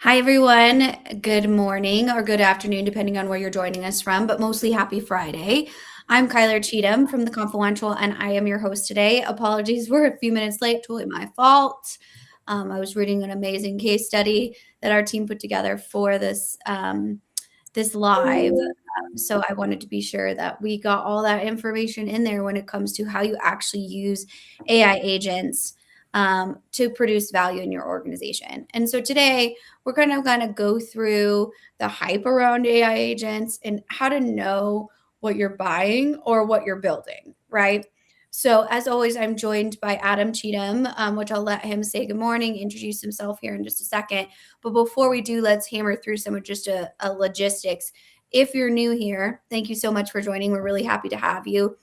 Hi, everyone. Good morning or good afternoon, depending on where you're joining us from, but mostly happy Friday. I'm Kyler Cheatham from The Confidential, and I am your host today. Apologies, we're a few minutes late, totally my fault. I was reading an amazing case study that our team put together for this live. So I wanted to be sure that we got all that information in there when it comes to how you actually use AI agents to produce value in your organization. And so today we're kind of going to go through the hype around AI agents and how to know what you're buying or what you're building, right? So, as always, I'm joined by Adam Cheatham, which I'll let him say good morning, introduce himself here in just a second. But before we do, let's hammer through some of just a logistics. If you're new here, thank you so much for joining. We're really happy to have you.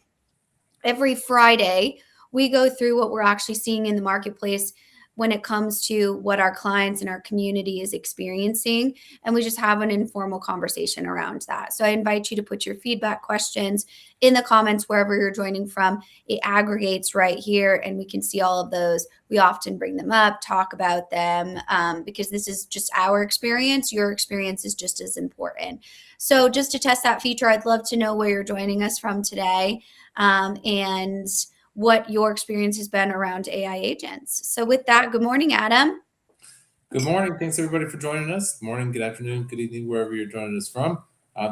Every Friday, we go through what we're actually seeing in the marketplace when it comes to what our clients and our community is experiencing. And we just have an informal conversation around that. So I invite you to put your feedback questions in the comments wherever you're joining from. It aggregates right here, and we can see all of those. We often bring them up, talk about them, because this is just our experience. Your experience is just as important. So just to test that feature, I'd love to know where you're joining us from today and what your experience has been around AI agents. So with that, good morning, Adam. Good morning. Thanks everybody for joining us. Good morning, good afternoon, good evening, wherever you're joining us from.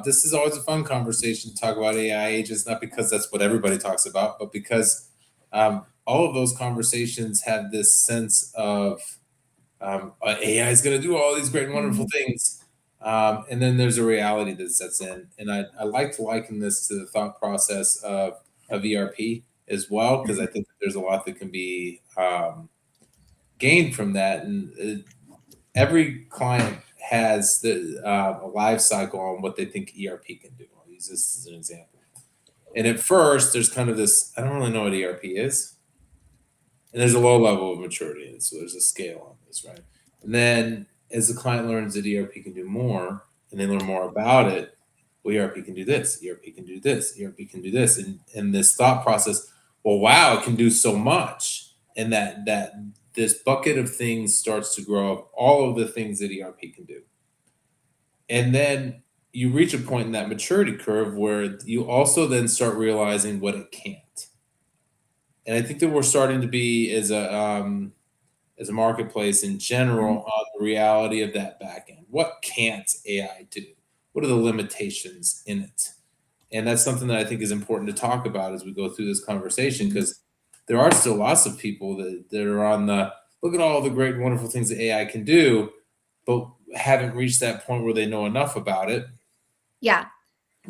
This is always a fun conversation to talk about AI agents, not because that's what everybody talks about, but because all of those conversations have this sense of AI is going to do all these great and wonderful things. And then there's a reality that sets in. And I like to liken this to the thought process of ERP as well, because I think that there's a lot that can be gained from that. And every client has a life cycle on what they think ERP can do. I'll use this as an example. And at first, there's kind of this I don't really know what ERP is. And there's a low level of maturity. And so there's a scale on this, right? And then as the client learns that ERP can do more and they learn more about it, well, ERP can do this, ERP can do this, ERP can do this. And this thought process, well, wow, it can do so much. And that this bucket of things starts to grow up, all of the things that ERP can do. And then you reach a point in that maturity curve where you also then start realizing what it can't. And I think that we're starting to be as a marketplace in general on the reality of that back end. What can't AI do? What are the limitations in it? And that's something that I think is important to talk about as we go through this conversation, because there are still lots of people that are on the look at all the great and wonderful things that AI can do, but haven't reached that point where they know enough about it Yeah.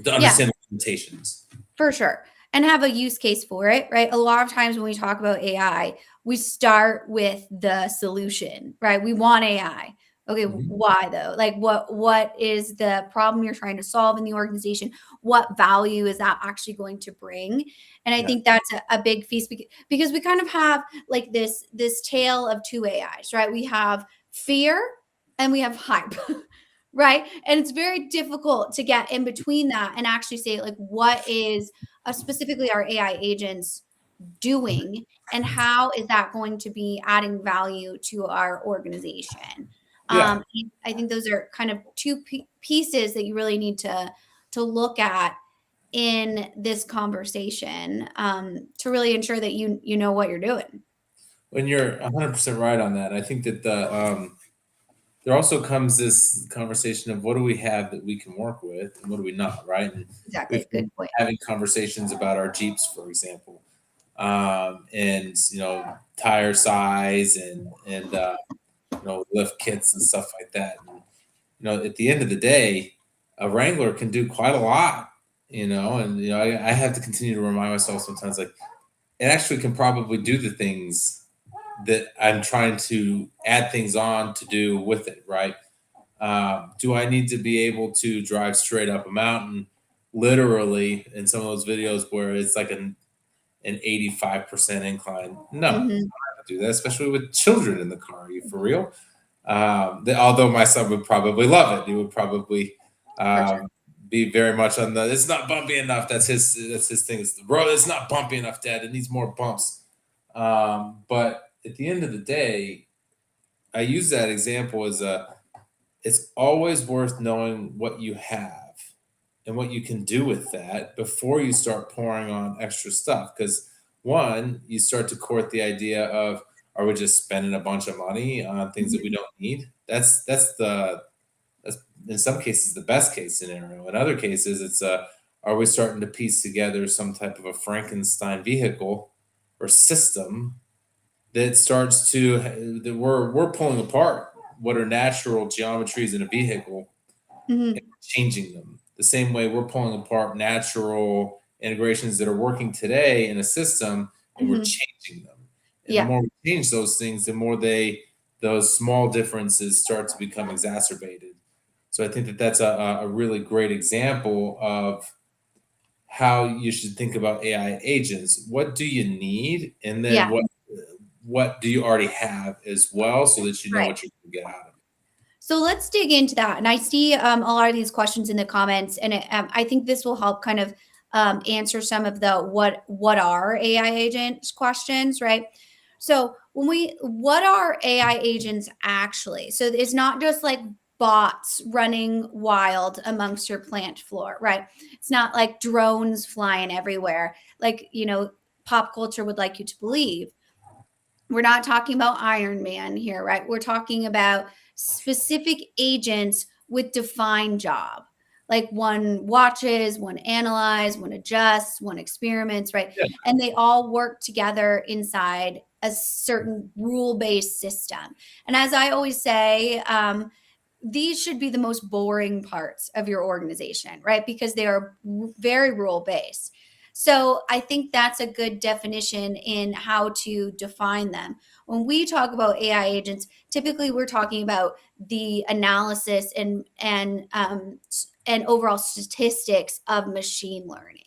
to Yeah. understand the limitations. For sure. And have a use case for it, right? A lot of times when we talk about AI, we start with the solution, right? We want AI. Okay, Mhm. why though? Like what is the problem you're trying to solve in the organization? What value is that actually going to bring? And I Yeah. think that's a big piece because we kind of have like this tale of two AIs, right? We have fear and we have hype. Right. And it's very difficult to get in between that and actually say, like, what is specifically our AI agents doing and how is that going to be adding value to our organization? Yeah. I think those are kind of two pieces that you really need to look at in this conversation to really ensure that you know what you're doing. When you're 100% right on that, I think that there also comes this conversation of what do we have that we can work with and what do we not, right? And we've Exactly. been Good point. having conversations about our Jeeps, for example, and tire size and lift kits and stuff like that. And at the end of the day, a Wrangler can do quite a lot. And I have to continue to remind myself sometimes, like it actually can probably do the things that I'm trying to add things on to do with it, right? Do I need to be able to drive straight up a mountain, literally, in some of those videos where it's like an 85% incline? No, I don't Hmm. have to do that, especially with children in the car. Are you for real? Although my son would probably love it, he would probably For sure. um, be very much on the. It's not bumpy enough. That's his thing. It's the road. It's not bumpy enough, Dad. It needs more bumps. But at the end of the day, I use that example as it's always worth knowing what you have and what you can do with that before you start pouring on extra stuff. Because one, you start to court the idea of, are we just spending a bunch of money on things that we don't need? That's in some cases the best case scenario. In other cases, it's are we starting to piece together some type of a Frankenstein vehicle or system that starts to that we're pulling apart what are natural geometries in a vehicle and Mhm. changing them the same way we're pulling apart natural integrations that are working today in a system, and we're Mhm. changing them. And the Yeah. more we change those things, the more those small differences start to become exacerbated. So I think that that's a really great example of how you should think about AI agents. What do you need, and then Yeah. what do you already have as well, so that you know Right. what you can get out of it. So let's dig into that. And I see a lot of these questions in the comments, and I think this will help kind of answer some of the what are AI agents questions, right? So what are AI agents actually? So it's not just like bots running wild amongst your plant floor, right? It's not like drones flying everywhere, like pop culture would like you to believe. We're not talking about Iron Man here, right? We're talking about specific agents with defined job. Like one watches, one analyze, one adjusts, one experiments, right? Yeah. And they all work together inside a certain rule-based system. And as I always say, these should be the most boring parts of your organization, right? Because they are very rule based. So I think that's a good definition in how to define them. When we talk about AI agents, typically we're talking about the analysis and overall statistics of machine learning.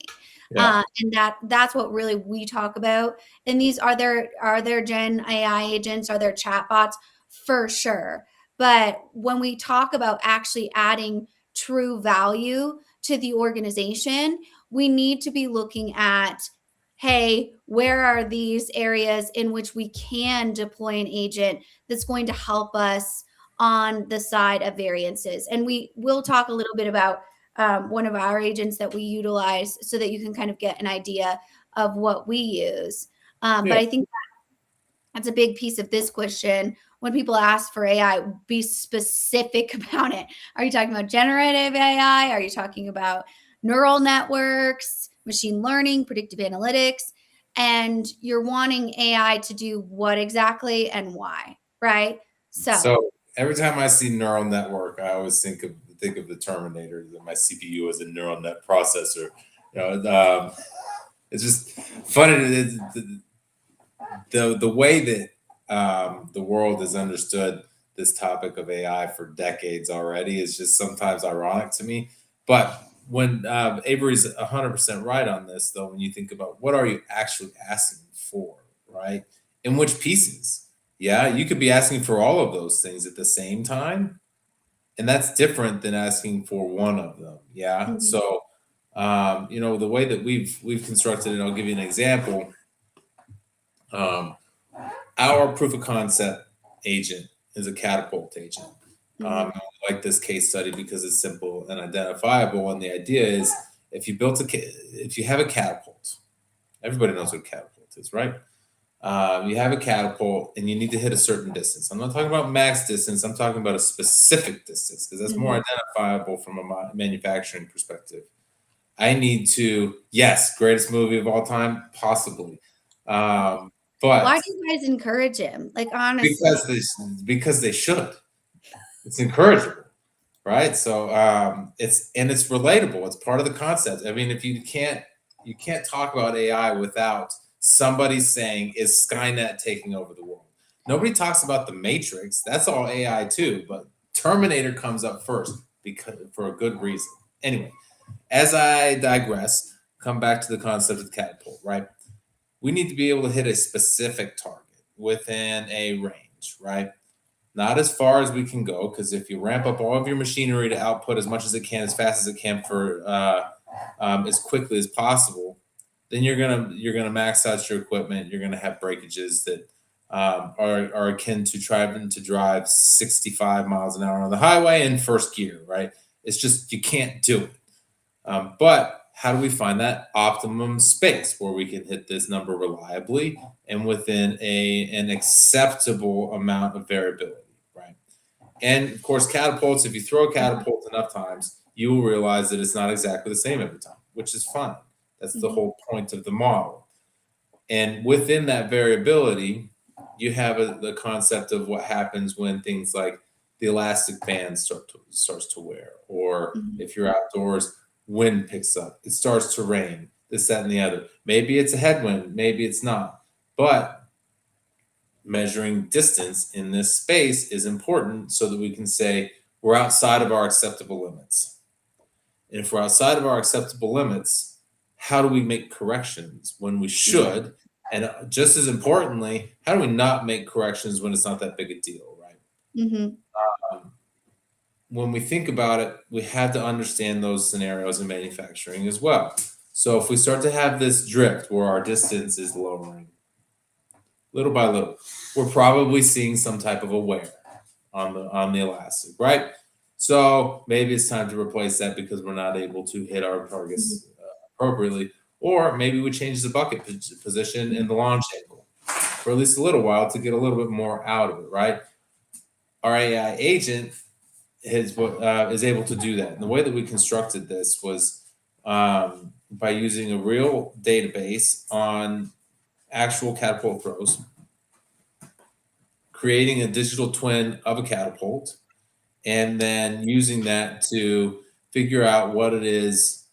Yeah. And that's what really we talk about. And these are there Gen AI agents? Are there chatbots? For sure. But when we talk about actually adding true value to the organization, we need to be looking at, hey, where are these areas in which we can deploy an agent that's going to help us on the side of variances? And we will talk a little bit about one of our agents that we utilize so that you can kind of get an idea of what we use. Yeah. But I think that's a big piece of this question. When people ask for AI, be specific about it. Are you talking about generative AI? Are you talking about neural networks, machine learning, predictive analytics? And you're wanting AI to do what exactly and why, right? So, So every time I see neural network, I always think of the Terminator. That my CPU is a neural net processor. It's just funny. The way that the world has understood this topic of AI for decades already is just sometimes ironic to me. But when Avery's 100% right on this, though, when you think about what are you actually asking for, right? In which pieces? Yeah, you could be asking for all of those things at the same time, and that's different than asking for one of them. Yeah, mhm, so the way that we've constructed it, I'll give you an example. Um, our proof of concept agent is a catapult agent. mhm, I like this case study because it's simple and identifiable. And the idea is, if you have a catapult, everybody knows what a catapult is, right? You have a catapult and you need to hit a certain distance. I'm not talking about max distance. I'm talking about a specific distance because that's more mhm. identifiable from a manufacturing perspective. I need to, yes, greatest movie of all time, possibly. Why But do you guys encourage him? Like, honestly. because they because they should. It's encourageable, right? So it's relatable. It's part of the concept. I mean, if you can't talk about AI without somebody saying, "Is Skynet taking over the world?" Nobody talks about the Matrix. That's all AI too, but Terminator comes up first because for a good reason. Anyway, as I digress, come back to the concept of the catapult, right? We need to be able to hit a specific target within a range, right? Not as far as we can go, because if you ramp up all of your machinery to output as much as it can, as fast as it can, for as quickly as possible, then you're gonna max out your equipment. You're gonna have breakages that are akin to trying to drive 65 miles an hour on the highway in first gear, right? It's just you can't do it. But how do we find that optimum space where we can hit this number reliably and within an acceptable amount of variability, right? And of course, catapults, if you throw a catapult enough times, you will realize that it's not exactly the same every time, which is fine. That's the Mhm. whole point of the model. And within that variability, you have the concept of what happens when things like the elastic band starts to wear, or Mhm. if you're outdoors, wind picks up, it starts to rain, this, that, and the other. Maybe it's a headwind, maybe it's not. But measuring distance in this space is important so that we can say we're outside of our acceptable limits. And if we're outside of our acceptable limits, how do we make corrections when we Yeah. should? And just as importantly, how do we not make corrections when it's not that big a deal, right? Mhm. Um, when we think about it, we have to understand those scenarios in manufacturing as well. So if we start to have this drift where our distance is lowering little by little, we're probably seeing some type of a wear on the elastic, right? So maybe it's time to replace that because we're not able to hit our Mhm. targets appropriately, or maybe we change the bucket position in Mhm. the launch angle for at least a little while to get a little bit more out of it, right? Our AI agent is able to do that. And the way that we constructed this was by using a real database on actual catapult throws, creating a digital twin of a catapult, and then using that to figure out what it is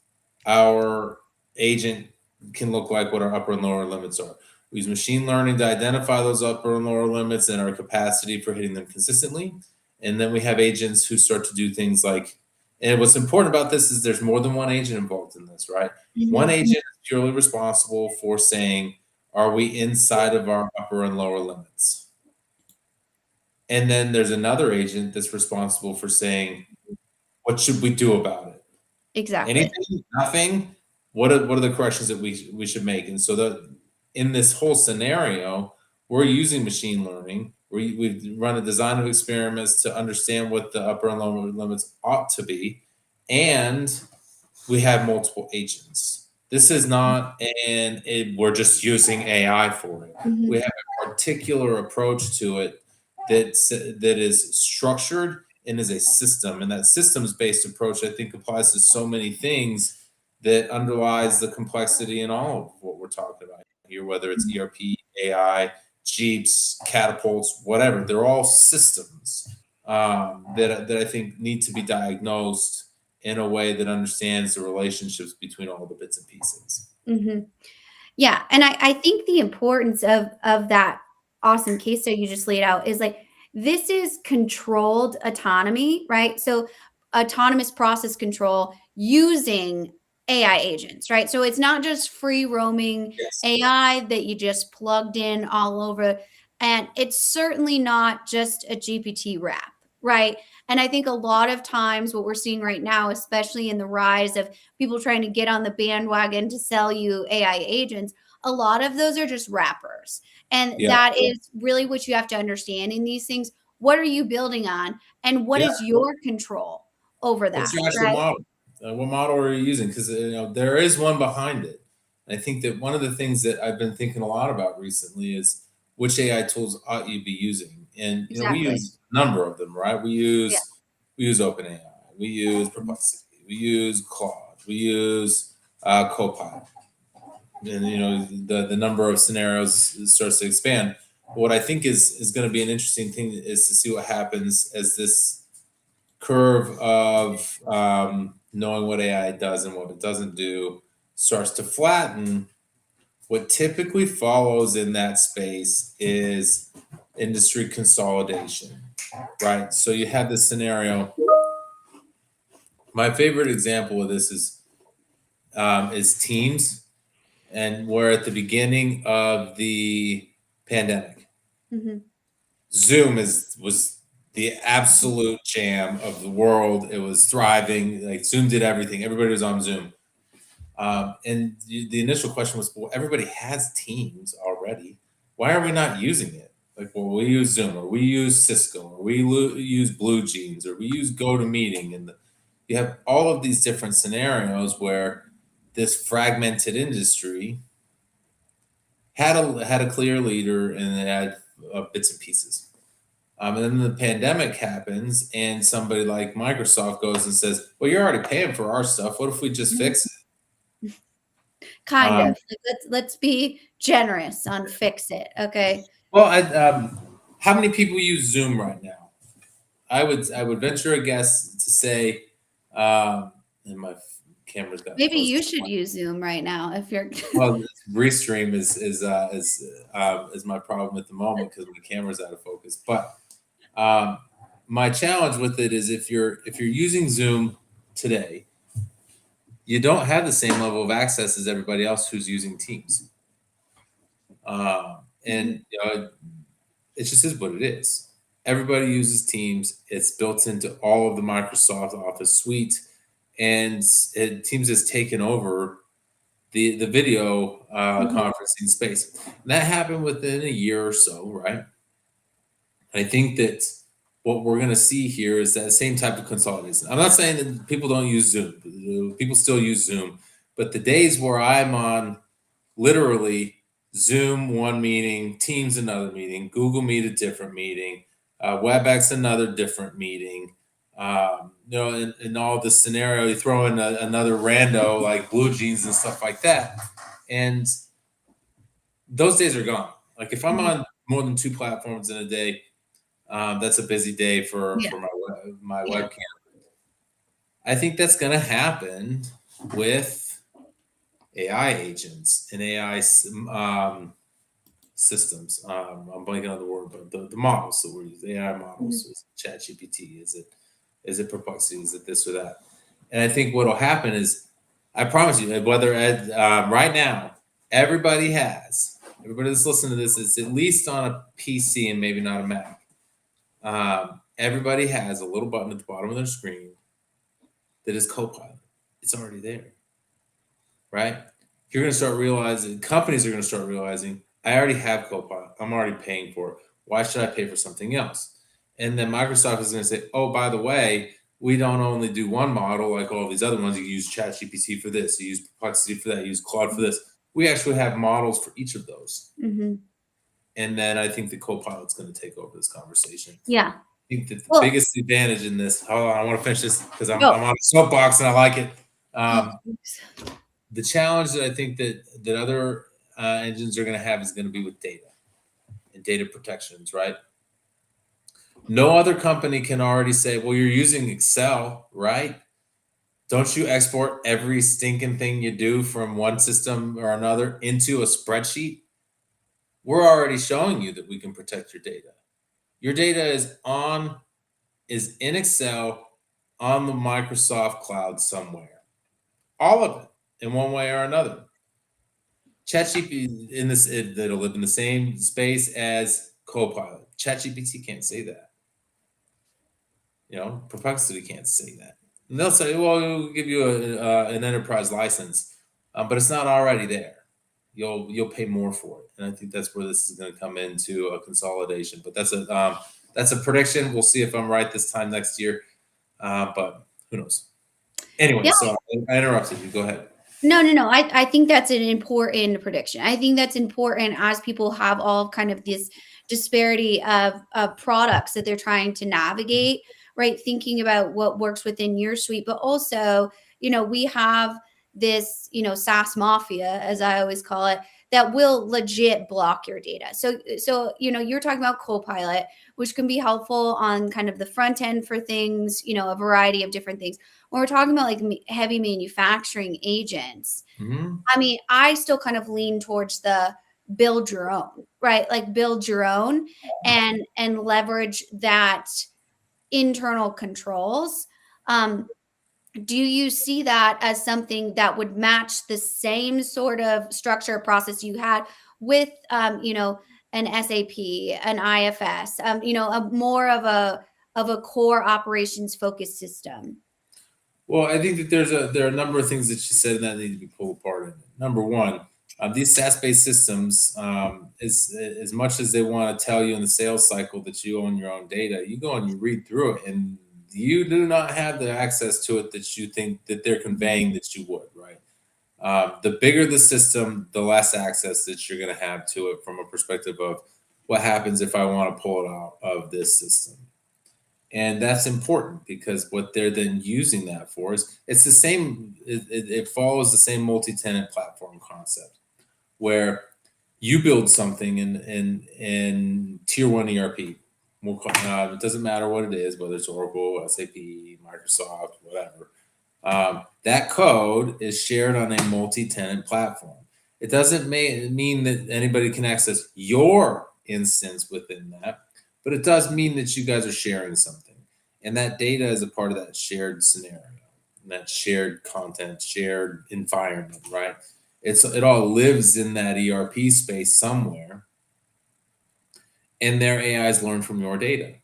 our agent can look like, what our upper and lower limits are. We use machine learning to identify those upper and lower limits and our capacity for hitting them consistently. And then we have agents who start to do things like, and what's important about this is there's more than one agent involved in this, right? One Mhm. agent is purely responsible for saying, are we inside of our upper and lower limits? And then there's another agent that's responsible for saying, what should we do about it? Exactly. Anything? Nothing? What are the corrections that we should make? And so in this whole scenario, we're using machine learning. We've run a design of experiments to understand what the upper and lower limits ought to be, and we have multiple agents. This is not we're just using AI for it. We Mhm. have a particular approach to it that is structured and is a system. And that systems based approach, I think, applies to so many things that underlies the complexity in all of what we're talking about here, whether it's Mhm. ERP, AI, Jeeps, catapults, whatever. They're all systems that I think need to be diagnosed in a way that understands the relationships between all the bits and pieces. Mhm. Yeah, and I think the importance of that awesome case study you just laid out is like this is controlled autonomy, right? So autonomous process control using AI agents, right? So it's not just free roaming Yes. AI that you just plugged in all over. And it's certainly not just a GPT wrap, right? And I think a lot of times what we're seeing right now, especially in the rise of people trying to get on the bandwagon to sell you AI agents, a lot of those are just wrappers. And Yeah. that is really what you have to understand in these things. What are you building on? And what Yeah. is your control over What's that, your actual right? model? What model are you using? Because there is one behind it. I think that one of the things that I've been thinking a lot about recently is which AI tools ought you be using, and we Exactly. use a number of them, right? Yeah. We use OpenAI, we use Mhm. Perplexity, we use Claude, we use Copilot, and the number of scenarios starts to expand. What I think is going to be an interesting thing is to see what happens as this curve of knowing what AI does and what it doesn't do starts to flatten. What typically follows in that space is industry consolidation, right? So you have this scenario. My favorite example of this is Teams, and we're at the beginning of the pandemic. Mhm. Zoom was the absolute jam of the world. It was thriving. Like Zoom did everything. Everybody was on Zoom. And the initial question was, well, everybody has Teams already. Why are we not using it? Like, well, we use Zoom, or we use Cisco, or we use Blue Jeans, or we use GoToMeeting, and you have all of these different scenarios where this fragmented industry had a clear leader, and it had bits and pieces. And then the pandemic happens, and somebody like Microsoft goes and says, "Well, you're already paying for our stuff. What if we just fix it?" Kind of. Let's be generous on fix it. Okay. Well, how many people use Zoom right now? I would venture a guess to say, and my camera's got Maybe close. you should use Zoom right now if you're. Well, restream is my problem at the moment because my camera's out of focus. But my challenge with it is if you're using Zoom today, you don't have the same level of access as everybody else who's using Teams. And it just is what it is. Everybody uses Teams. It's built into all of the Microsoft Office suite, and Teams has taken over the video conferencing space. And that happened within a year or so, right? I think that what we're going to see here is that same type of consolidation. I'm not saying that people don't use Zoom. People still use Zoom. But the days where I'm on literally Zoom one meeting, Teams another meeting, Google Meet a different meeting, WebEx another different meeting, in all the scenario, you throw in another rando like Blue Jeans and stuff like that. And those days are gone. Like if I'm on more than 2 platforms in a day, that's a busy day for my webcam. I think that's going to happen with AI agents and AI systems. I'm blanking on the word, but the models that we're using, AI models, is it ChatGPT? Is it Perplexity? Is it this or that? And I think what will happen is, I promise you, whether right now, everybody that's listening to this is at least on a PC and maybe not a Mac. Everybody has a little button at the bottom of their screen that is Copilot. It's already there, right? You're going to start realizing, companies are going to start realizing, I already have Copilot. I'm already paying for it. Why should I pay for something else? And then Microsoft is going to say, oh, by the way, we don't only do one model like all these other ones. You use ChatGPT for this, you use Perplexity for that, you use Claude for this. We actually have models for each of those. Mm-hmm. And then I think the Copilot's going to take over this conversation. Yeah. I think that the biggest advantage in this, hold on, I want to finish this because I'm on a soapbox and I like it. The challenge that I think that other engines are going to have is going to be with data and data protections, right? No other company can already say, well, you're using Excel, right? Don't you export every stinking thing you do from one system or another into a spreadsheet? We're already showing you that we can protect your data. Your data is in Excel on the Microsoft cloud somewhere. All of it in one way or another. ChatGPT that'll live in the same space as Copilot. ChatGPT can't say that. Perplexity can't say that. And they'll say, well, we'll give you an enterprise license, but it's not already there. You'll pay more for it. And I think that's where this is going to come into a consolidation. But that's a prediction. We'll see if I'm right this time next year. But who knows? Anyway, so I interrupted you. Go ahead. No. I think that's an important prediction. I think that's important as people have all kind of this disparity of products that they're trying to navigate, right? Thinking about what works within your suite, but also, we have this, SaaS mafia, as I always call it, that will legit block your data. So, you're talking about Copilot, which can be helpful on kind of the front end for things, a variety of different things. When we're talking about like heavy manufacturing agents, I mean, I still kind of lean towards the build your own, right? Like build your own and leverage that internal controls. Do you see that as something that would match the same sort of structure process you had with, an SAP, an IFS, a more of a core operations focused system? Well, I think that there are a number of things that she said that need to be pulled apart in it. Number one, These SaaS-based systems, as much as they want to tell you in the sales cycle that you own your own data, you go and you read through it, and you do not have the access to it that you think that they're conveying that you would, right? The bigger the system, the less access that you're going to have to it from a perspective of what happens if I want to pull it out of this system. And that's important because what they're then using that for is it's the same, it follows the same multi-tenant platform concept where you build something in tier one ERP. It doesn't matter what it is, whether it's Oracle, SAP, Microsoft, whatever. That code is shared on a multi-tenant platform. It doesn't mean that anybody can access your instance within that, but it does mean that you guys are sharing something. And that data is a part of that shared scenario, that shared content, shared environment, right? It all lives in that ERP space somewhere, and their AIs learn from your data.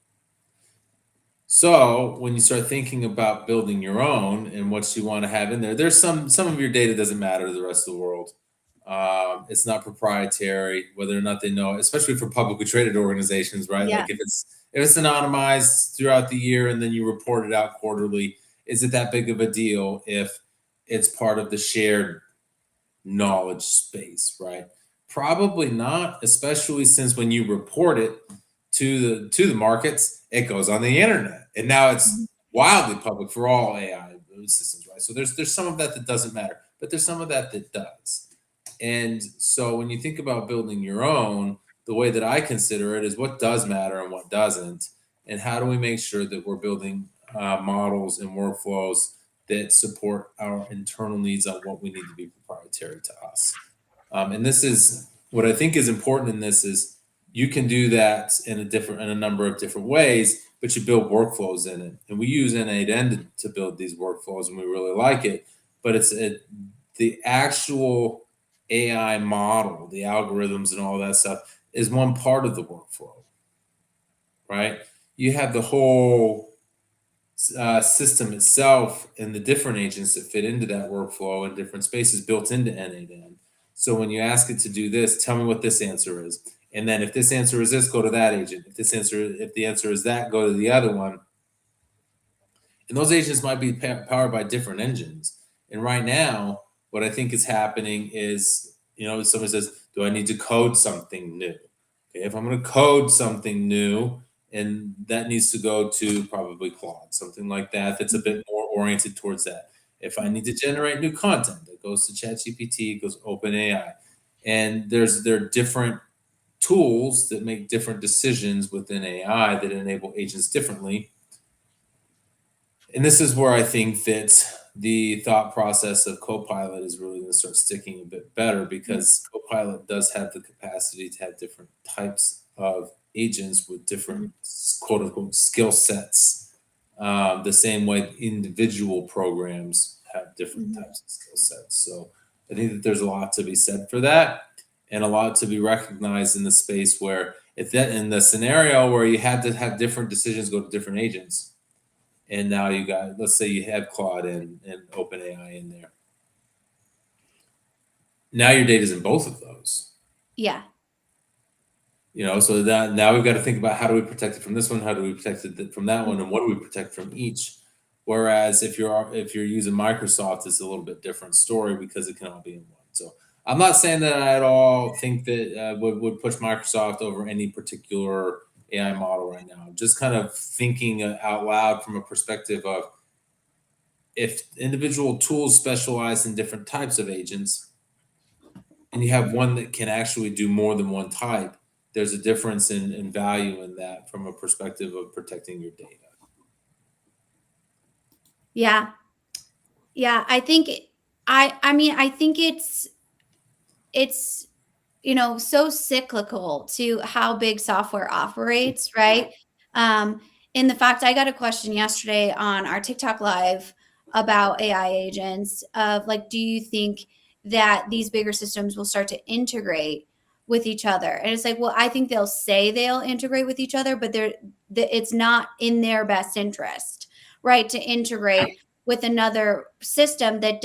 So when you start thinking about building your own and what you want to have in there, there's some of your data doesn't matter to the rest of the world. It's not proprietary, whether or not they know, especially for publicly traded organizations, right? Yeah. Like if it's anonymized throughout the year and then you report it out quarterly, is it that big of a deal if it's part of the shared knowledge space, right? Probably not, especially since when you report it to the markets, it goes on the internet, and now it's wildly public for all AI systems, right? So there's some of that doesn't matter, but there's some of that does. And so when you think about building your own, the way that I consider it is what does matter and what doesn't, and how do we make sure that we're building models and workflows that support our internal needs on what we need to be proprietary to us. And this is what I think is important in this is you can do that in a number of different ways, but you build workflows in it. And we use N8N to build these workflows, and we really like it. But the actual AI model, the algorithms, and all that stuff is one part of the workflow, right? You have the whole system itself and the different agents that fit into that workflow in different spaces built into N8N. So when you ask it to do this, tell me what this answer is. And then if this answer is this, go to that agent. If the answer is that, go to the other one. And those agents might be powered by different engines. And right now, what I think is happening is, someone says, do I need to code something new? Okay, if I'm going to code something new, and that needs to go to probably Claude, something like that, that's a bit more oriented towards that. If I need to generate new content, that goes to ChatGPT, it goes to OpenAI. And there are different tools that make different decisions within AI that enable agents differently. And this is where I think that the thought process of Copilot is really going to start sticking a bit better because Copilot does have the capacity to have different types of agents with different quote unquote skill sets. The same way individual programs have different types of skill sets. So I think that there's a lot to be said for that and a lot to be recognized in the space where if that in the scenario where you had to have different decisions go to different agents. And now you got, let's say you have Claude and OpenAI in there. Now your data's in both of those. Yeah. So that now we've got to think about how do we protect it from this one, how do we protect it from that one, and what do we protect from each. Whereas if you're using Microsoft, it's a little bit different story because it can all be in one. So I'm not saying that I at all think that would push Microsoft over any particular AI model right now. I'm just kind of thinking out loud from a perspective of if individual tools specialize in different types of agents and you have one that can actually do more than one type, there's a difference in value in that from a perspective of protecting your data. Yeah. Yeah. I think I think it's so cyclical to how big software operates, right? In the fact, I got a question yesterday on our TikTok live about AI agents of like, do you think that these bigger systems will start to integrate with each other? And it's like, well, I think they'll say they'll integrate with each other, but it's not in their best interest, right? To integrate with another system that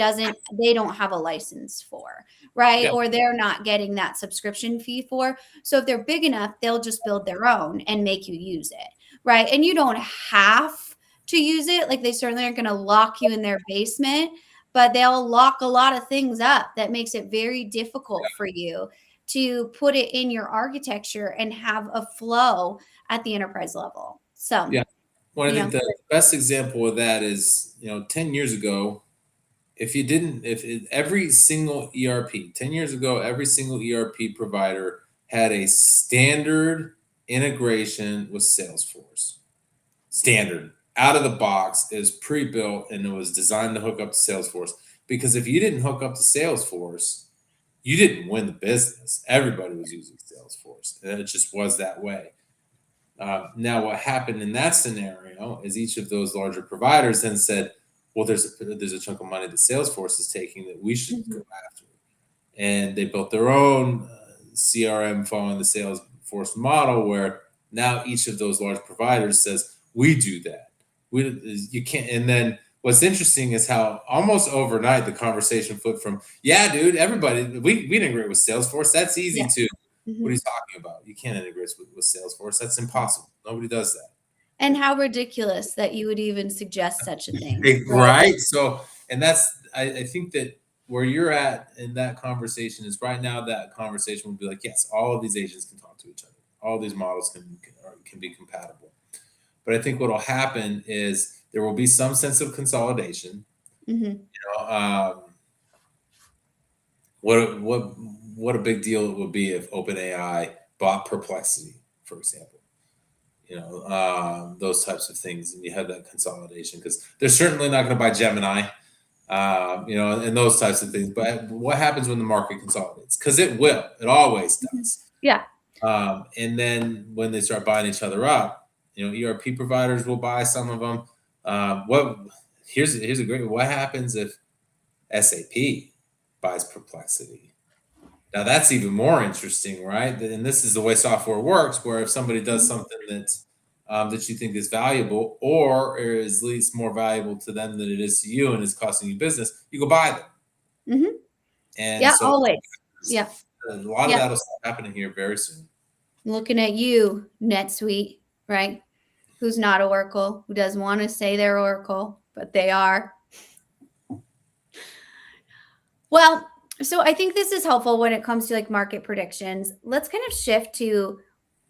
they don't have a license for, right? Yeah. Or they're not getting that subscription fee for. So if they're big enough, they'll just build their own and make you use it, right? And you don't have to use it. Like they certainly aren't going to lock you in their basement, but they'll lock a lot of things up that makes it very difficult for you to put it in your architecture and have a flow at the enterprise level. So, Yeah. Well, I you think know, the best example of that is, 10 years ago, if you didn't, if it, every single ERP, 10 years ago, every single ERP provider had a standard integration with Salesforce. Standard. Out of the box, is pre-built and it was designed to hook up to Salesforce. Because if you didn't hook up to Salesforce, you didn't win the business. Everybody was using Salesforce. And it just was that way. Now, what happened in that scenario is each of those larger providers then said, "Well, there's a chunk of money that Salesforce is taking that we should go after," and they built their own CRM following the Salesforce model, where now each of those large providers says, "We do that. You can't." And then what's interesting is how almost overnight the conversation flipped from, "Yeah, dude, everybody we integrate with Salesforce. That's easy yeah. to." What are Mhm. you talking about? You can't integrate with Salesforce. That's impossible. Nobody does that. And how ridiculous that you would even suggest such a thing, right? Right. So, and I think that where you're at in that conversation is right now, that conversation would be like, yes, all of these agents can talk to each other. All these models can be compatible. But I think what will happen is there will be some sense of consolidation. Mhm. What a big deal it would be if OpenAI bought Perplexity, for example. Those types of things, and you have that consolidation because they're certainly not going to buy Gemini, and those types of things. But what happens when the market consolidates? Because it will, it always Mhm. does. Yeah. And then when they start buying each other up, ERP providers will buy some of them. What here's a great. What happens if SAP buys Perplexity? Now that's even more interesting, right? And this is the way software works, where if somebody does Mhm. something that you think is valuable, or is at least more valuable to them than it is to you, and is costing you business, you go buy them. Mhm. And Yeah, so always. Yeah. a lot of Yeah. that will start happening here very soon. Looking at you, NetSuite, right? Who's not Oracle, who doesn't want to say they're Oracle, but they are. Well, so I think this is helpful when it comes to like market predictions. Let's kind of shift to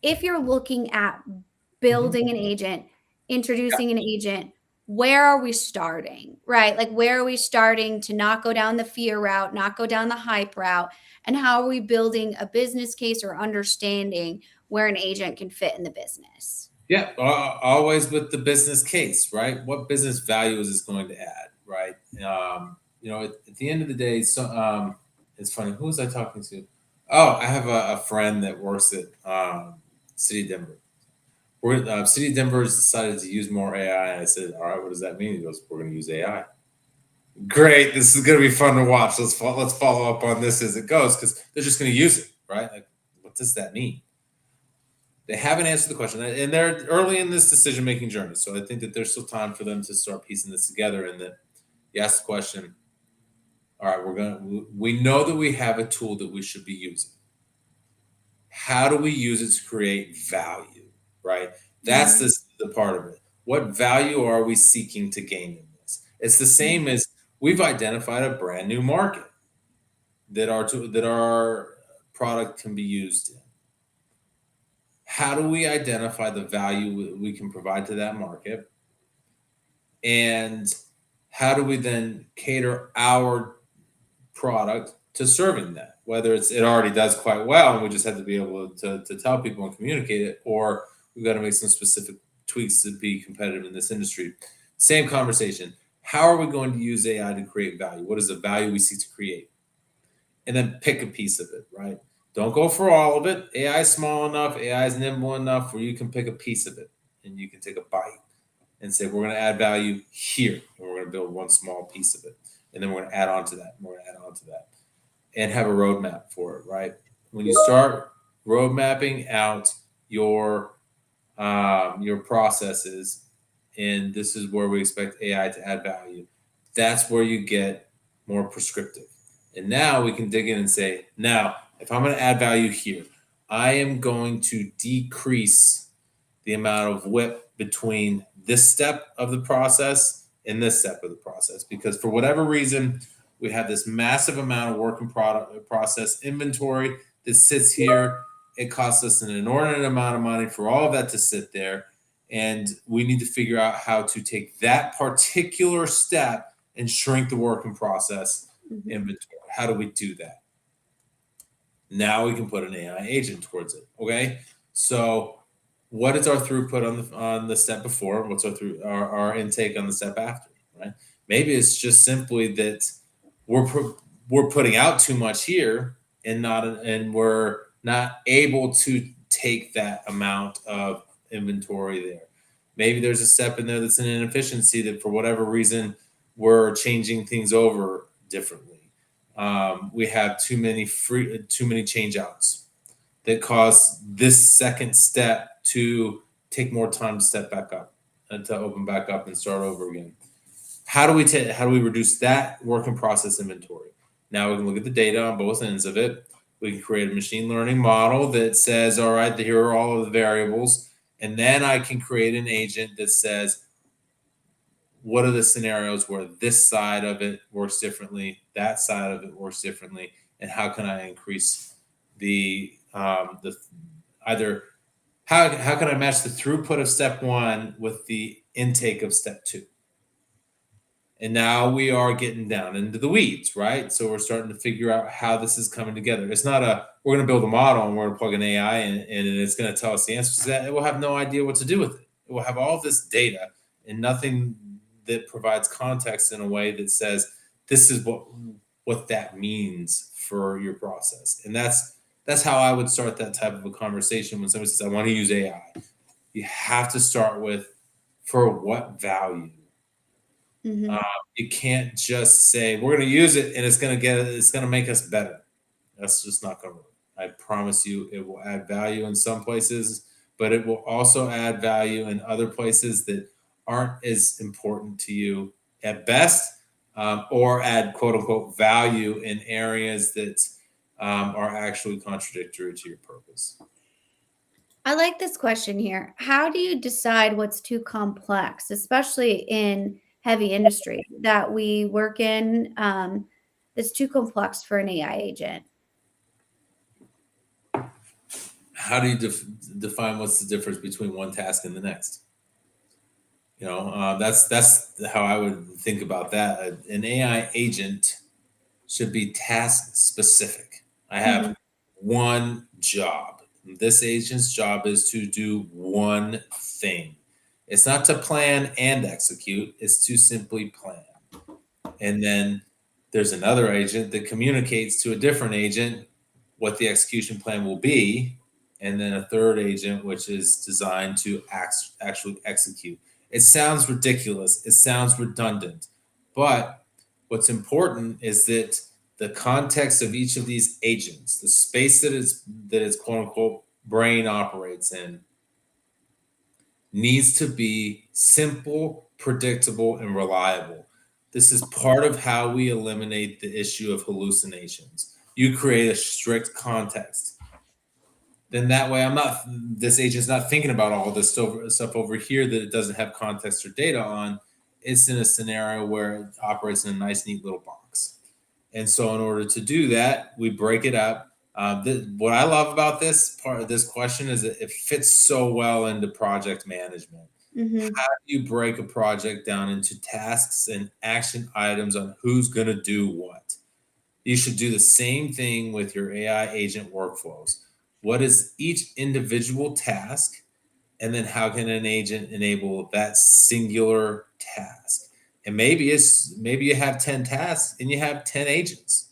if you're looking at Mhm. building an agent, introducing an agent, where are we starting? Right? Like where are we starting to not go down the fear route, not go down the hype route? And how are we building a business case or understanding where an agent can fit in the business? Yeah, always with the business case, right? What business value is this going to add, right? At the end of the day, so it's funny. Who was I talking to? Oh, I have a friend that works at City of Denver. City of Denver has decided to use more AI, and I said, "All right, what does that mean?" He goes, "We're going to use AI." Great, this is going to be fun to watch. Let's follow up on this as it goes because they're just going to use it, right? Like, what does that mean? They haven't answered the question, and they're early in this decision making journey. So I think that there's still time for them to start piecing this together. And that you ask the question, all right, we know that we have a tool that we should be using. How do we use it to create value? Right? That's Mhm. the part of it. What value are we seeking to gain in this? It's the same as we've identified a brand new market that our product can be used in. How do we identify the value we can provide to that market? And how do we then cater our product to serving that? Whether it already does quite well and we just have to be able to tell people and communicate it, or we've got to make some specific tweaks to be competitive in this industry. Same conversation. How are we going to use AI to create value? What is the value we seek to create? And then pick a piece of it, right? Don't go for all of it. AI is small enough, AI is nimble enough where you can pick a piece of it and you can take a bite and say, we're going to add value here. And we're going to build one small piece of it. And then we're going to add on to that. And we're going to add on to that and have a roadmap for it, right? When you start road mapping out your processes, and this is where we expect AI to add value, that's where you get more prescriptive. And now we can dig in and say, now, if I'm going to add value here, I am going to decrease the amount of WIP between this step of the process and this step of the process. Because for whatever reason, we have this massive amount of work in process inventory that sits here. It costs us an inordinate amount of money for all of that to sit there. And we need to figure out how to take that particular step and shrink the work in process inventory. How do we do that? Now we can put an AI agent towards it. Okay. So what is our throughput on the step before? What's our intake on the step after? Right? Maybe it's just simply that we're putting out too much here and we're not able to take that amount of inventory there. Maybe there's a step in there that's an inefficiency that for whatever reason we're changing things over differently. We have too many change outs that cause this second step to take more time to step back up and to open back up and start over again. How do we reduce that work in process inventory? Now we can look at the data on both ends of it. We can create a machine learning model that says, all right, here are all of the variables. And then I can create an agent that says, what are the scenarios where this side of it works differently, that side of it works differently, and how can I increase either how can I match the throughput of step one with the intake of step two? And now we are getting down into the weeds, right? So we're starting to figure out how this is coming together. It's not we're going to build a model and we're going to plug an AI in and it's going to tell us the answers to that. It will have no idea what to do with it. It will have all this data and nothing that provides context in a way that says this is what that means for your process. And that's how I would start that type of a conversation when somebody says, I want to use AI. You have to start with, for what value? You can't just say we're going to use it and it's going to make us better. That's just not going to work. I promise you, it will add value in some places, but it will also add value in other places that aren't as important to you at best, or add quote unquote value in areas that are actually contradictory to your purpose. I like this question here. How do you decide what's too complex, especially in heavy industry that we work in, that's too complex for an AI agent? How do you define what's the difference between one task and the next? That's how I would think about that. An AI agent should be task specific. I have one job. This agent's job is to do one thing. It's not to plan and execute, it's to simply plan. And then there's another agent that communicates to a different agent what the execution plan will be. And then a third agent, which is designed to actually execute. It sounds ridiculous. It sounds redundant. But what's important is that the context of each of these agents, the space that its quote unquote brain operates in, needs to be simple, predictable, and reliable. This is part of how we eliminate the issue of hallucinations. You create a strict context. Then that way this agent's not thinking about all this stuff over here that it doesn't have context or data on. It's in a scenario where it operates in a nice, neat little box. And so in order to do that, we break it up. What I love about this part of this question is that it fits so well into project management. How do you break a project down into tasks and action items on who's going to do what? You should do the same thing with your AI agent workflows. What is each individual task? And then how can an agent enable that singular task? And maybe you have 10 tasks and you have 10 agents.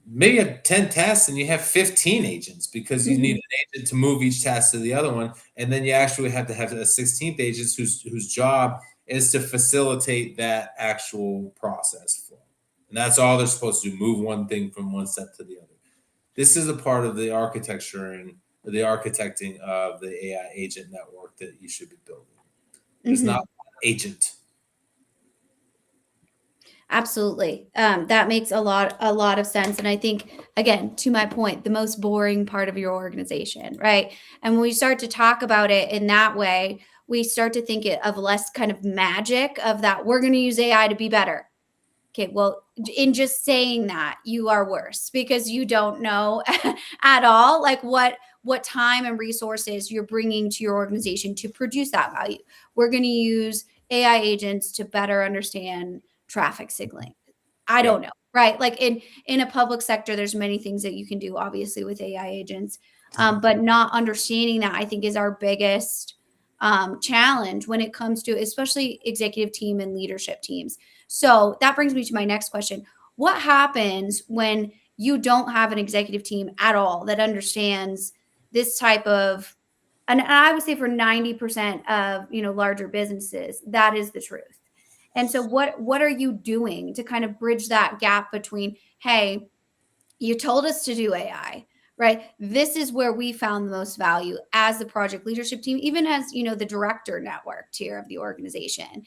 Maybe you have 10 tasks and you have 15 agents because you need an agent to move each task to the other one. And then you actually have to have a 16th agent whose job is to facilitate that actual process flow. And that's all they're supposed to do, move one thing from one step to the other. This is a part of the architecting of the AI agent network that you should be building. There's not one agent. Absolutely. That makes a lot of sense. And I think, again, to my point, the most boring part of your organization, right? And when we start to talk about it in that way, we start to think of less kind of magic of that we're going to use AI to be better. Okay, well, in just saying that, you are worse because you don't know at all like what time and resources you're bringing to your organization to produce that value. We're going to use AI agents to better understand traffic signaling. I Yeah. don't know, right? Like in a public sector, there's many things that you can do, obviously, with AI agents, but not understanding that I think is our biggest challenge when it comes to especially executive team and leadership teams. So that brings me to my next question: what happens when you don't have an executive team at all that understands this type of? And I would say for 90% of larger businesses, that is the truth. And so what are you doing to kind of bridge that gap between, hey, you told us to do AI, right? This is where we found the most value as the project leadership team, even as, the director network tier of the organization.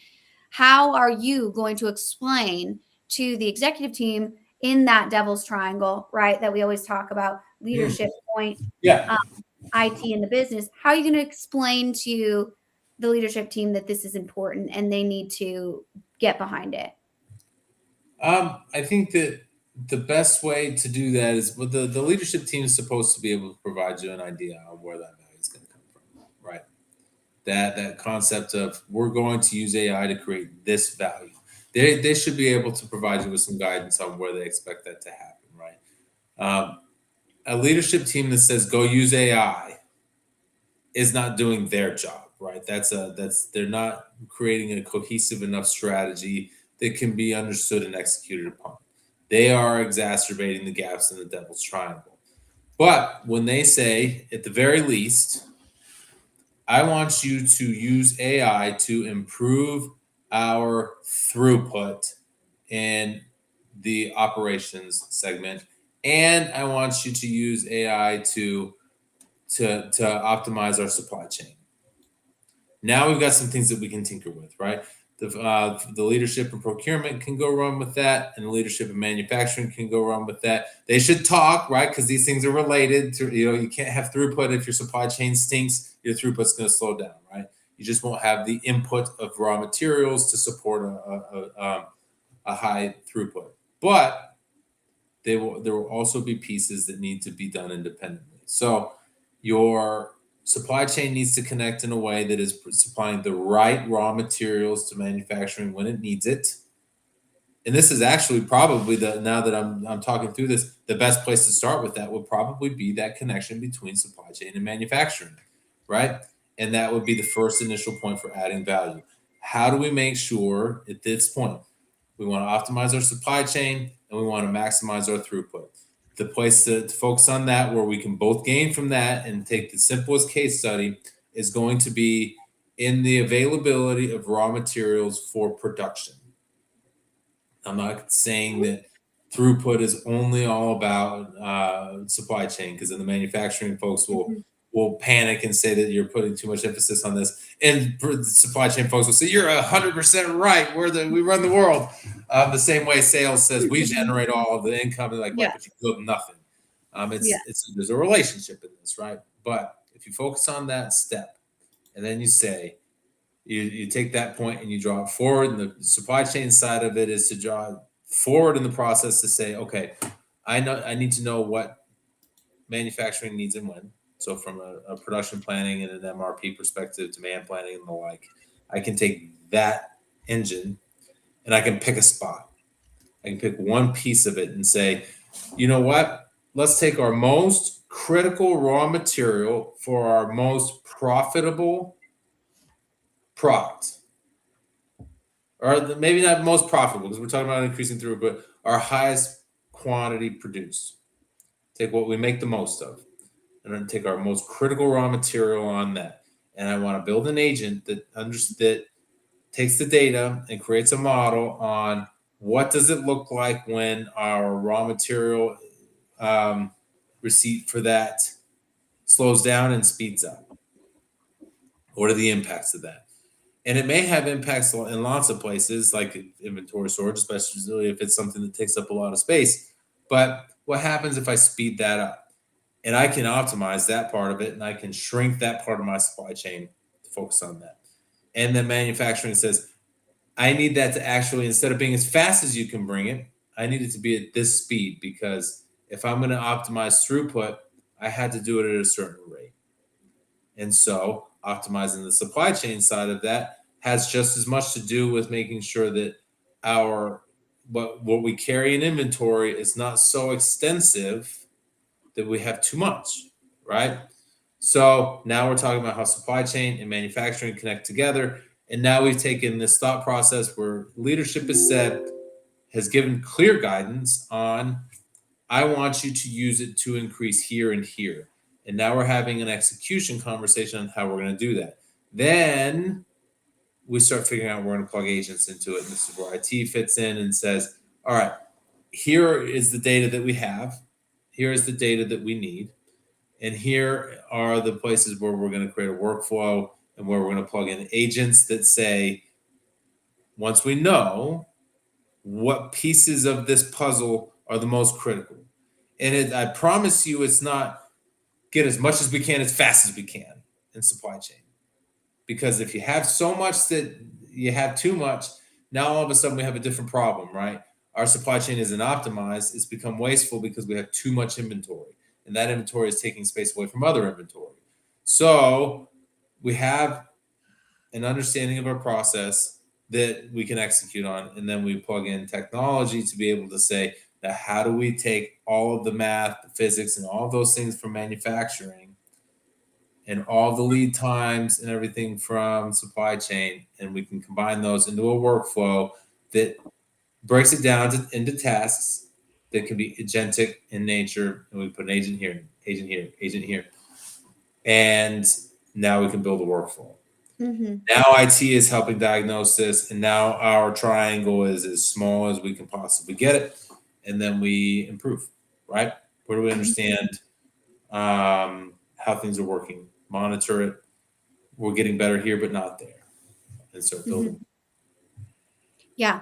How are you going to explain to the executive team in that devil's triangle, right? That we always talk about Mm. leadership point, Yeah. um, IT in the business. How are you going to explain to the leadership team that this is important and they need to get behind it? I think that the best way to do that is, well, the leadership team is supposed to be able to provide you an idea of where that value is going to come from, right? That concept of we're going to use AI to create this value. They should be able to provide you with some guidance on where they expect that to happen, right? Um, a leadership team that says go use AI is not doing their job, right? That's they're not creating a cohesive enough strategy that can be understood and executed upon. They are exacerbating the gaps in the devil's triangle. But when they say, at the very least, I want you to use AI to improve our throughput in the operations segment, and I want you to use AI to optimize our supply chain. Now we've got some things that we can tinker with, right? The leadership and procurement can go run with that, and the leadership and manufacturing can go run with that. They should talk, right? Because these things are related. To you can't have throughput if your supply chain stinks. Your throughput's going to slow down, right? You just won't have the input of raw materials to support a high throughput. But there will also be pieces that need to be done independently. So your supply chain needs to connect in a way that is supplying the right raw materials to manufacturing when it needs it. And this is actually probably now that I'm talking through this, the best place to start with that would probably be that connection between supply chain and manufacturing, right? And that would be the first initial point for adding value. How do we make sure at this point we want to optimize our supply chain and we want to maximize our throughput? The place to focus on that, where we can both gain from that and take the simplest case study, is going to be in the availability of raw materials for production. I'm not saying that throughput is only all about supply chain, because then the manufacturing folks Mhm. will panic and say that you're putting too much emphasis on this, and the supply chain folks will say you're 100% right. We run the world. The same way sales says we generate all of the income. They're like, right, Yeah. but you build nothing. Yeah. It's there's a relationship in this, right? But if you focus on that step, and then you say, you take that point and you draw it forward, and the supply chain side of it is to draw it forward in the process to say, okay, I need to know what manufacturing needs and when. So from a production planning and an MRP perspective, demand planning and the like, I can take that engine and I can pick a spot. I can pick one piece of it and say, you know what? Let's take our most critical raw material for our most profitable product, or maybe not most profitable, because we're talking about increasing throughput, our highest quantity produced. Take what we make the most of, and then take our most critical raw material on that. And I want to build an agent that takes the data and creates a model on what does it look like when our raw material um, receipt for that slows down and speeds up. What are the impacts of that? And it may have impacts in lots of places, like inventory storage, especially if it's something that takes up a lot of space. But what happens if I speed that up? And I can optimize that part of it, and I can shrink that part of my supply chain to focus on that. And then manufacturing says, I need that to actually, instead of being as fast as you can bring it, I need it to be at this speed, because if I'm going to optimize throughput, I had to do it at a certain rate. And so optimizing the supply chain side of that has just as much to do with making sure that our what we carry in inventory is not so extensive that we have too much, right? So now we're talking about how supply chain and manufacturing connect together. And now we've taken this thought process where leadership has given clear guidance on, I want you to use it to increase here and here. And now we're having an execution conversation on how we're going to do that. Then we start figuring out we're going to plug agents into it. And this is where IT fits in and says, all right, here is the data that we have. Here is the data that we need. And here are the places where we're going to create a workflow and where we're going to plug in agents that say, once we know what pieces of this puzzle are the most critical. And I promise you, it's not get as much as we can as fast as we can in supply chain. Because if you have so much that you have too much, now all of a sudden we have a different problem, right? Our supply chain isn't optimized. It's become wasteful because we have too much inventory. And that inventory is taking space away from other inventory. So we have an understanding of our process that we can execute on. And then we plug in technology to be able to say, now how do we take all of the math, the physics, and all of those things from manufacturing and all the lead times and everything from supply chain, and we can combine those into a workflow that breaks it down into tasks that can be agentic in nature. And we put an agent here, agent here, agent here. And now we can build a workflow. Mm-hmm. Now IT is helping diagnose this, and now our triangle is as small as we can possibly get it. And then we improve, right? Where do we understand how things are working? Monitor it. We're getting better here, but not there. And start building. Mm-hmm. Yeah,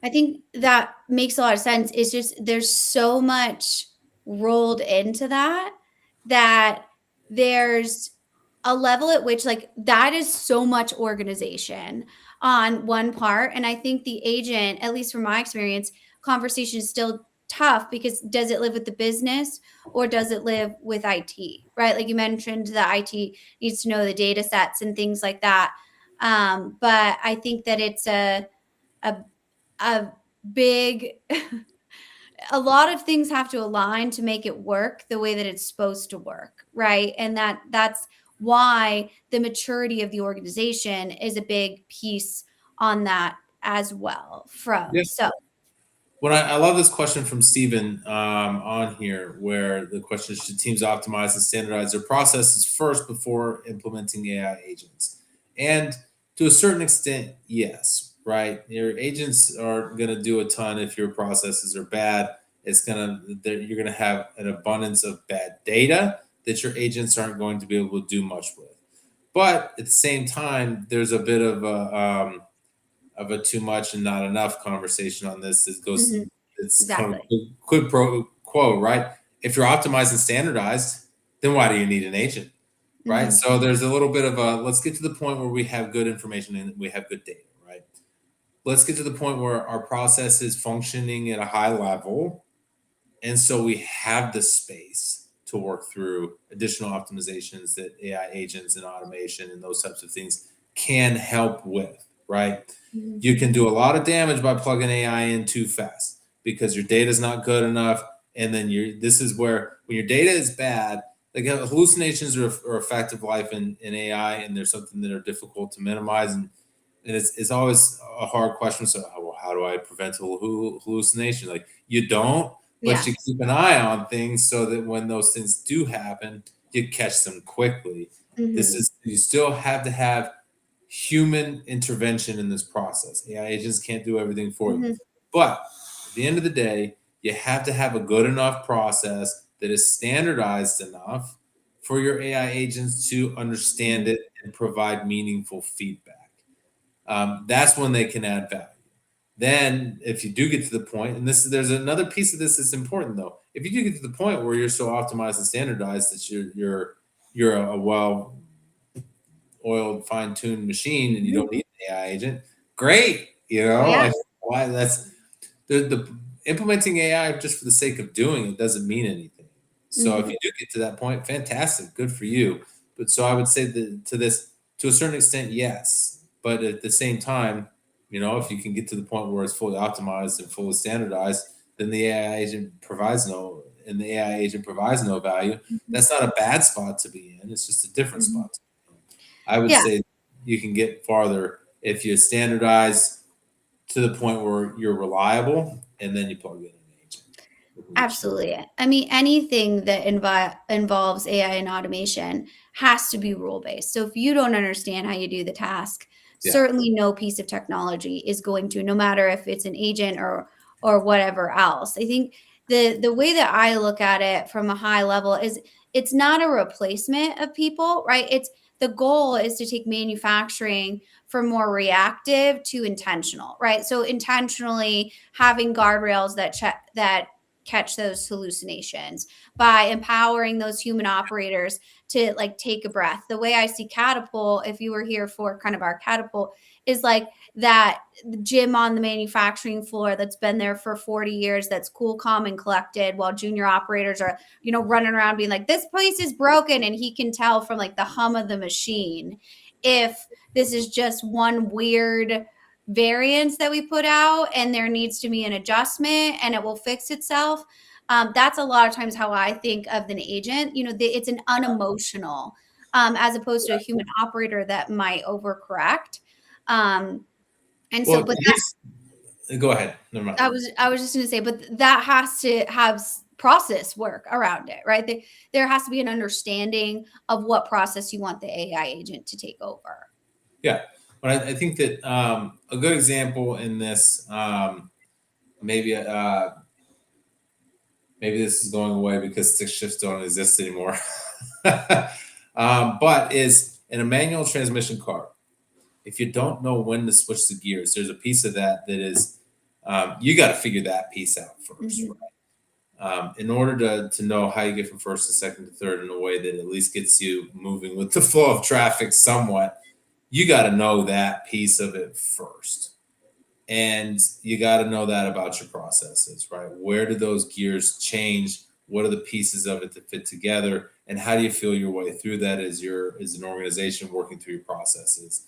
I think that makes a lot of sense. It's just there's so much rolled into that there's a level at which like that is so much organization on one part. And I think the agent, at least from my experience, conversation is still tough because does it live with the business or does it live with IT, right? Like you mentioned, the IT needs to know the data sets and things like that. But I think that it's a big a lot of things have to align to make it work the way that it's supposed to work, right? And that's why the maturity of the organization is a big piece on that as well. So When I love this question from Stephen on here, where the question is, should teams optimize and standardize their processes first before implementing AI agents? And to a certain extent, yes, right? Your agents are going to do a ton if your processes are bad. You're going to have an abundance of bad data that your agents aren't going to be able to do much with. But at the same time, there's a bit of a too much and not enough conversation on this. It goes, it's exactly. kind of quid pro quo, right? If you're optimized and standardized, then why do you need an agent, right? Mm-hmm. So there's a little bit of let's get to the point where we have good information and we have good data, right? Let's get to the point where our process is functioning at a high level. And so we have the space to work through additional optimizations that AI agents and automation and those types of things can help with, right? Mm-hmm. You can do a lot of damage by plugging AI in too fast because your data is not good enough. And then this is where when your data is bad, like hallucinations are a fact of life in AI, and there's something that are difficult to minimize. And it's always a hard question. So how do I prevent hallucination? Like you don't, but you keep an eye on things so that when those things do happen, you catch them quickly. Mm-hmm. You still have to have human intervention in this process. AI agents can't do everything for you. But at the end of the day, you have to have a good enough process that is standardized enough for your AI agents to understand it and provide meaningful feedback. that's when they can add value. Then if you do get to the point, and there's another piece of this that's important though. If you do get to the point where you're so optimized and standardized that you're a well oiled, fine-tuned machine and you don't need an AI agent, great. Yeah. Like why that's the implementing AI just for the sake of doing it doesn't mean anything. So if you do get to that point, fantastic, good for you. But so I would say that to a certain extent, yes. But at the same time, if you can get to the point where it's fully optimized and fully standardized, then the AI agent provides no value. That's not a bad spot to be in. It's just a different spot. I would Yeah. say you can get farther if you standardize to the point where you're reliable, and then you plug in an agent. Absolutely. I mean, anything that involves AI and automation has to be rule based. So if you don't understand how you do the task, Yeah. certainly no piece of technology is going to, no matter if it's an agent or whatever else. I think the way that I look at it from a high level is it's not a replacement of people, right? It's the goal is to take manufacturing from more reactive to intentional, right? So intentionally having guardrails that catch those hallucinations by empowering those human operators to like take a breath. The way I see catapult, if you were here for kind of our catapult, is like that gym on the manufacturing floor that's been there for 40 years, that's cool, calm, and collected, while junior operators are, running around being like, this place is broken. And he can tell from like the hum of the machine if this is just one weird variance that we put out and there needs to be an adjustment and it will fix itself. That's a lot of times how I think of an agent. It's an unemotional, as opposed to a human operator that might overcorrect. And so, Well, but go ahead. Never mind. I was just going to say, but that has to have process work around it, right? There has to be an understanding of what process you want the AI agent to take over. Yeah, but I think that a good example in this, maybe maybe this is going away because stick shifts don't exist anymore. But is in a manual transmission car, if you don't know when to switch the gears, there's a piece of that is you got to figure that piece out 1st, right? In order to know how you get from first to second to third in a way that at least gets you moving with the flow of traffic somewhat, you got to know that piece of it first. And you got to know that about your processes, right? Where do those gears change? What are the pieces of it that fit together? And how do you feel your way through that as an organization working through your processes?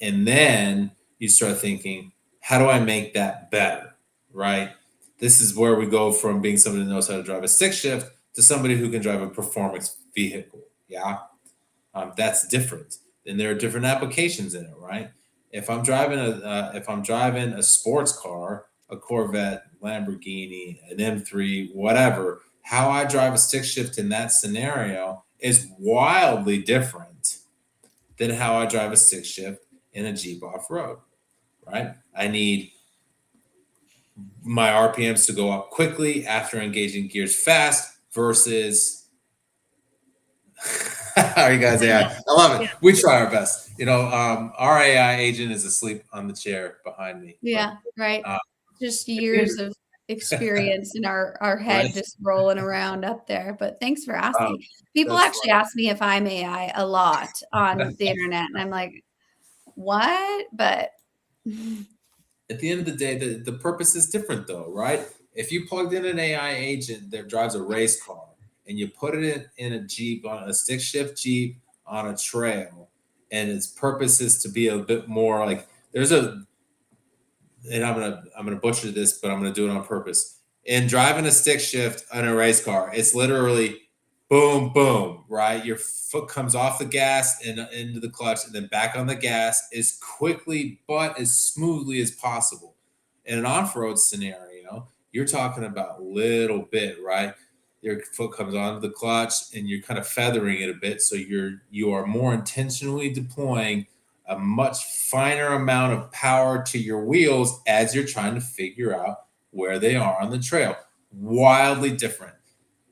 And then you start thinking, how do I make that better, right? This is where we go from being somebody that knows how to drive a stick shift to somebody who can drive a performance vehicle. Yeah, that's different, and there are different applications in it, right? If I'm driving a sports car, a Corvette, Lamborghini, an M3, whatever, how I drive a stick shift in that scenario is wildly different than how I drive a stick shift in a Jeep off road, right? I need my RPMs to go up quickly after engaging gears fast versus. How are you guys AI? I love it. We try our best. Our AI agent is asleep on the chair behind me. Yeah, right. Uh, Just years of experience in our head right. just rolling around up there. But thanks for Um, asking. People that's actually ask me if I'm AI a lot on the internet, and I'm like, what? But at the end of the day, the purpose is different though, right? If you plugged in an AI agent that drives a race car and you put it in a Jeep, on a stick shift Jeep on a trail, and its purpose is to be a bit more like and I'm gonna butcher this, but I'm gonna do it on purpose. In driving a stick shift on a race car, it's literally boom, boom, right? Your foot comes off the gas and into the clutch, and then back on the gas as quickly but as smoothly as possible. In an off-road scenario, you're talking about little bit, right? Your foot comes onto the clutch and you're kind of feathering it a bit, so you are more intentionally deploying a much finer amount of power to your wheels as you're trying to figure out where they are on the trail. Wildly different.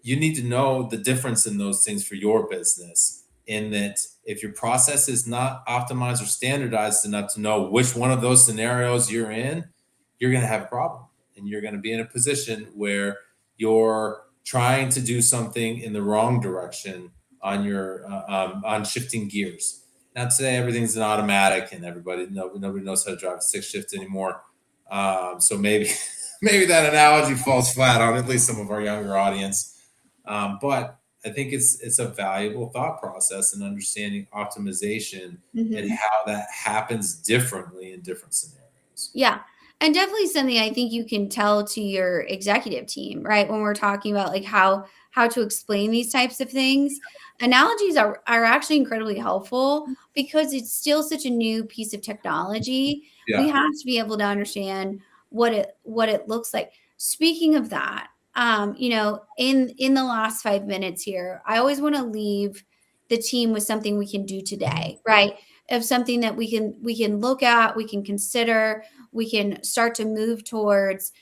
You need to know the difference in those things for your business, in that if your process is not optimized or standardized enough to know which one of those scenarios you're in, you're going to have a problem, and you're going to be in a position where you're trying to do something in the wrong direction on your on shifting gears. Now today everything's an automatic, and nobody knows how to drive a stick shift anymore. So maybe maybe that analogy falls flat on at least some of our younger audience. But I think it's a valuable thought process in understanding optimization and Mhm. how that happens differently in different scenarios. Yeah. And definitely something I think you can tell to your executive team, right? When we're talking about like how to explain these types of things. Analogies are actually incredibly helpful because it's still such a new piece of technology. We Yeah. have to be able to understand what it looks like. Speaking of that, in the last 5 minutes here, I always want to leave the team with something we can do today, right? Of something that we can look at, we can consider, we can start to move towards.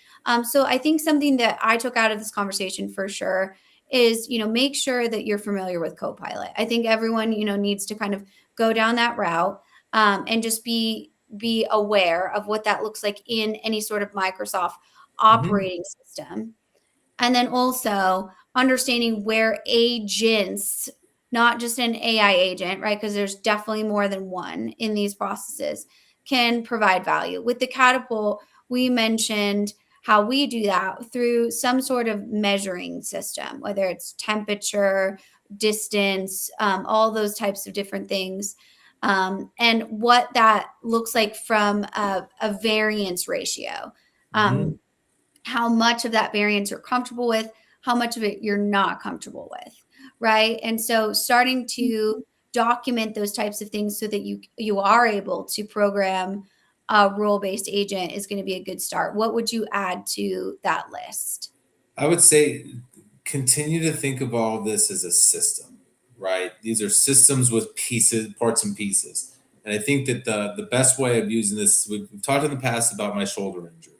So I think something that I took out of this conversation for sure is, make sure that you're familiar with Copilot. I think everyone, needs to kind of go down that route, and just be aware of what that looks like in any sort of Microsoft Mhm. operating system. And then also understanding where agents, not just an AI agent, right? Because there's definitely more than one in these processes, can provide value. With the catapult, we mentioned how we do that through some sort of measuring system, whether it's temperature, distance, all those types of different things. And what that looks like from a variance ratio. Mhm. Um, how much of that variance you're comfortable with, how much of it you're not comfortable with, right? And so starting to document those types of things so that you are able to program a role-based agent is going to be a good start. What would you add to that list? I would say continue to think of all of this as a system, right? These are systems with pieces, parts and pieces. And I think that the best way of using this, we've talked in the past about my shoulder injury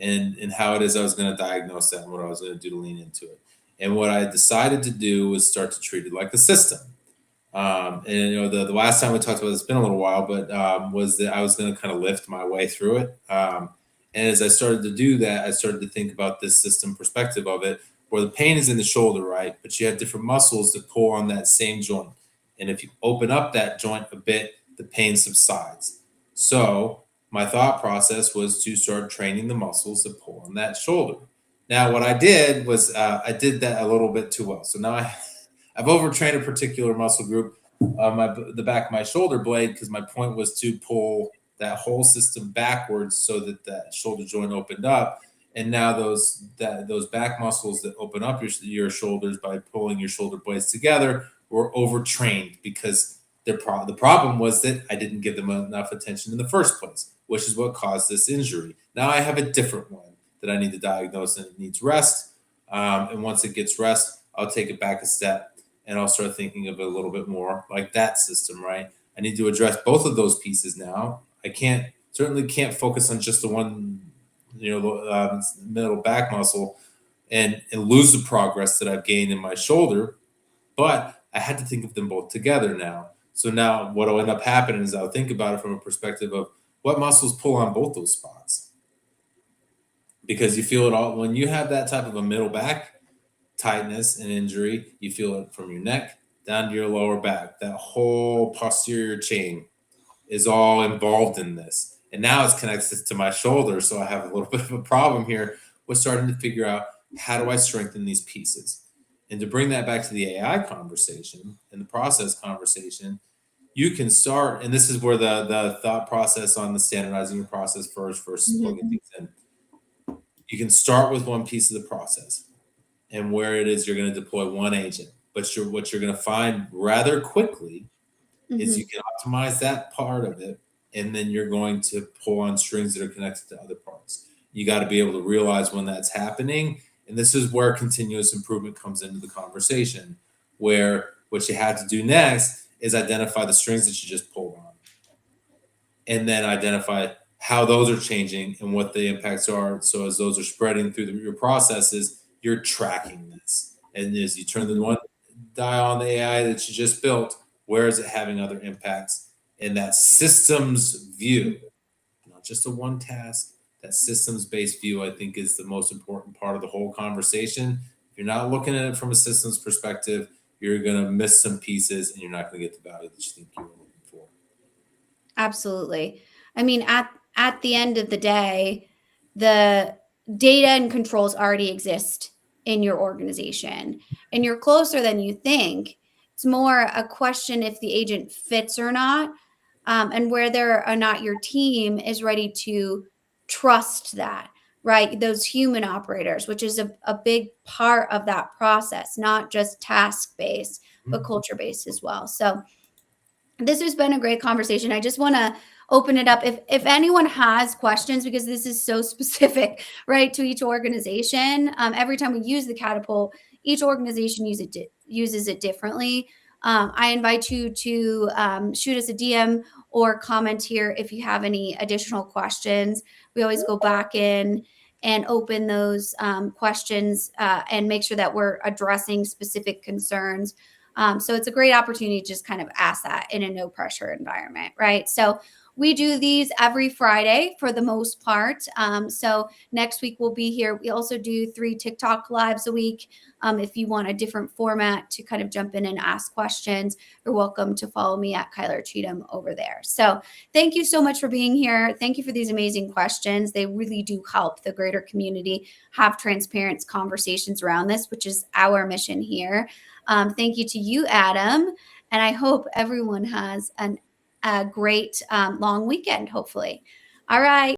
and how it is I was going to diagnose that and what I was going to do to lean into it. And what I decided to do was start to treat it like a system. And the last time we talked about this, it's been a little while, but was that I was going to kind of lift my way through it. And as I started to do that, I started to think about this system perspective of it, where the pain is in the shoulder, right? But you have different muscles that pull on that same joint. And if you open up that joint a bit, the pain subsides. So my thought process was to start training the muscles that pull on that shoulder. Now, what I did was I did that a little bit too well. So now I've overtrained a particular muscle group, the back of my shoulder blade, because my point was to pull that whole system backwards so that that shoulder joint opened up. And now those back muscles that open up your shoulders by pulling your shoulder blades together were overtrained because the problem was that I didn't give them enough attention in the first place, which is what caused this injury. Now I have a different one that I need to diagnose, and it needs rest. And once it gets rest, I'll take it back a step and I'll start thinking of it a little bit more like that system, right? I need to address both of those pieces now. I certainly can't focus on just the one, middle back muscle and lose the progress that I've gained in my shoulder. But I had to think of them both together now. So now what will end up happening is I'll think about it from a perspective of what muscles pull on both those spots, because you feel it all when you have that type of a middle back tightness and injury. You feel it from your neck down to your lower back. That whole posterior chain is all involved in this. And now it's connected to my shoulder. So I have a little bit of a problem here with starting to figure out, how do I strengthen these pieces? And to bring that back to the AI conversation and the process conversation, you can start, and this is where the thought process on the standardizing your process first versus plugging Mhm. things in. You can start with one piece of the process and where it is you're going to deploy one agent. But what you're going to find rather quickly is you Mhm. can optimize that part of it, and then you're going to pull on strings that are connected to other parts. You got to be able to realize when that's happening. And this is where continuous improvement comes into the conversation, where what you have to do next is identify the strings that you just pulled on, and then identify how those are changing and what the impacts are. So as those are spreading through your processes, you're tracking this. And as you turn the Mhm. one dial on the AI that you just built, Where is it having other impacts? And that systems view, not just a one task, that systems-based view, I think, is the most important part of the whole conversation. If you're not looking at it from a systems perspective, you're going to miss some pieces and you're not going to get the value that you think you were looking for. Absolutely. I mean, at the end of the day, the data and controls already exist in your organization, and you're closer than you think. It's more a question if the agent fits or not, and whether or not your team is ready to trust that, right? Those human operators, which is a big part of that process, not just task based, but culture based as well. So, this has been a great conversation. I just want to open it up if anyone has questions, because this is so specific, right, to each organization. Every time we use the catapult, each organization uses it differently. I invite you to shoot us a DM or comment here if you have any additional questions. We always go back in and open those questions and make sure that we're addressing specific concerns. So it's a great opportunity to just kind of ask that in a no pressure environment, right? So we do these every Friday for the most part. So next week we'll be here. We also do 3 TikTok lives a week. If you want a different format to kind of jump in and ask questions, you're welcome to follow me at Kyler Cheatham over there. So thank you so much for being here. Thank you for these amazing questions. They really do help the greater community have transparent conversations around this, which is our mission here. Thank you to you, Adam. And I hope everyone has a great long weekend, hopefully. All right.